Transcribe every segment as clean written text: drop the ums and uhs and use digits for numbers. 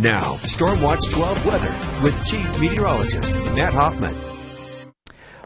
Now, Stormwatch 12 weather with Chief Meteorologist Matt Hoffman.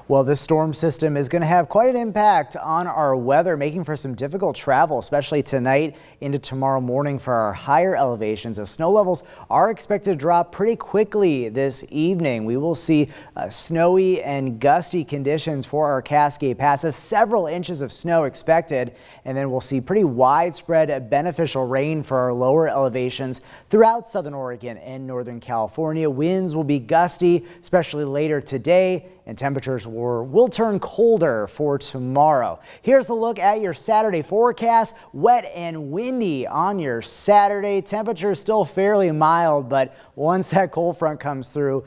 Well, this storm system is going to have quite an impact on our weather, making for some difficult travel, especially tonight into tomorrow morning for our higher elevations. As snow levels are expected to drop pretty quickly this evening. We will see snowy and gusty conditions for our Cascade Passes, several inches of snow expected, and then we'll see pretty widespread beneficial rain for our lower elevations throughout southern Oregon and northern California. Winds will be gusty, especially later today, and temperatures will turn colder for tomorrow. Here's a look at your Saturday forecast. Wet and windy on your Saturday. Temperatures still fairly mild, but once that cold front comes through,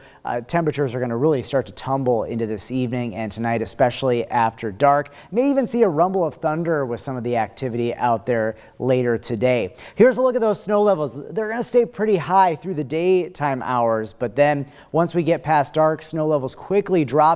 temperatures are going to really start to tumble into this evening and tonight, especially after dark. May even see a rumble of thunder with some of the activity out there later today. Here's a look at those snow levels. They're going to stay pretty high through the daytime hours, but then once we get past dark, snow levels quickly dropping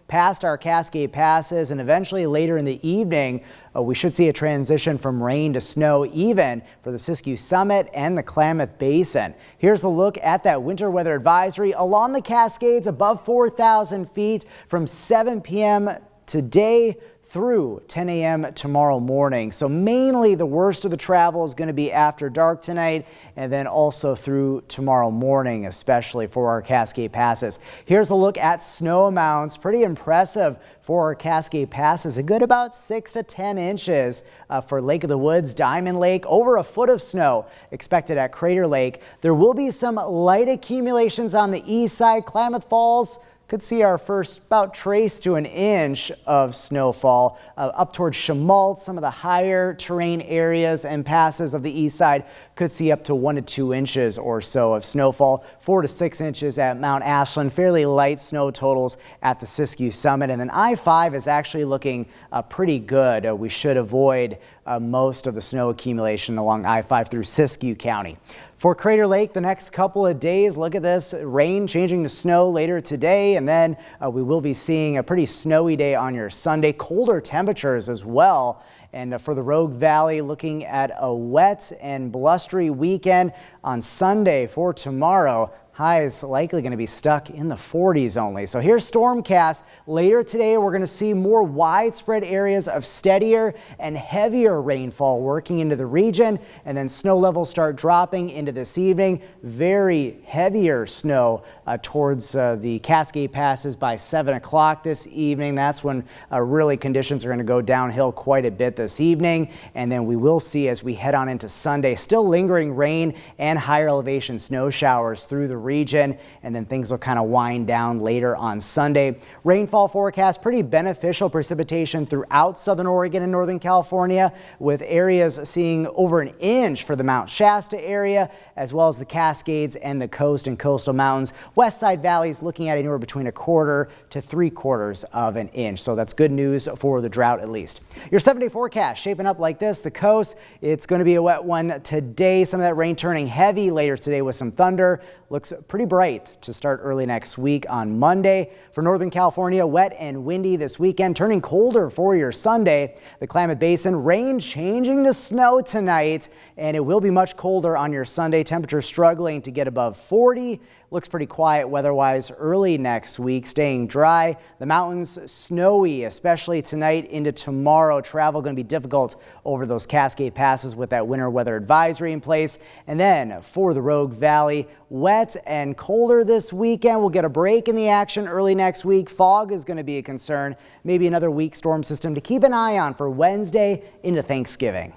past our Cascade Passes, and eventually later in the evening, we should see a transition from rain to snow even for the Siskiyou Summit and the Klamath Basin. Here's a look at that winter weather advisory along the Cascades above 4,000 feet from 7 p.m. today through 10 a.m. tomorrow morning. So mainly the worst of the travel is going to be after dark tonight and then also through tomorrow morning, especially for our Cascade Passes. Here's a look at snow amounts. Pretty impressive for our Cascade Passes. A good about 6 to 10 inches for Lake of the Woods, Diamond Lake, over a foot of snow expected at Crater Lake. There will be some light accumulations on the east side. Klamath Falls could see our first about trace to an inch of snowfall up towards Chemult. Some of the higher terrain areas and passes of the east side could see up to 1 to 2 inches or so of snowfall. 4 to 6 inches at Mount Ashland. Fairly light snow totals at the Siskiyou Summit. And then I-5 is actually looking pretty good. We should avoid most of the snow accumulation along I-5 through Siskiyou County. For Crater Lake, the next couple of days, look at this, rain changing to snow later today, and then we will be seeing a pretty snowy day on your Sunday. Colder temperatures as well. And for the Rogue Valley, looking at a wet and blustery weekend on Sunday for tomorrow. Highs likely going to be stuck in the 40s only. So here's Stormcast. Later today, we're going to see more widespread areas of steadier and heavier rainfall working into the region, and then snow levels start dropping into this evening. Very heavier snow towards the Cascade Passes by 7 o'clock this evening. That's when really conditions are going to go downhill quite a bit this evening. And then we will see as we head on into Sunday, still lingering rain and higher elevation snow showers through the region, and then things will kind of wind down later on Sunday. Rainfall forecast, pretty beneficial precipitation throughout southern Oregon and northern California, with areas seeing over an inch for the Mount Shasta area, as well as the Cascades and the coast and coastal mountains. West side valleys looking at anywhere between 1/4 to 3/4 of an inch. So that's good news for the drought at least. Your 7-day forecast shaping up like this. The coast, it's going to be a wet one today. Some of that rain turning heavy later today with some thunder. Looks pretty bright to start early next week on Monday. For northern California, wet and windy this weekend, turning colder for your Sunday. The Klamath Basin, rain changing to snow tonight, and it will be much colder on your Sunday. Temperatures struggling to get above 40. Looks pretty quiet weather-wise early next week, staying dry. The mountains snowy, especially tonight into tomorrow. Travel going to be difficult over those Cascade Passes with that winter weather advisory in place. And then for the Rogue Valley, wet and colder this weekend. We'll get a break in the action early next week. Fog is going to be a concern. Maybe another weak storm system to keep an eye on for Wednesday into Thanksgiving.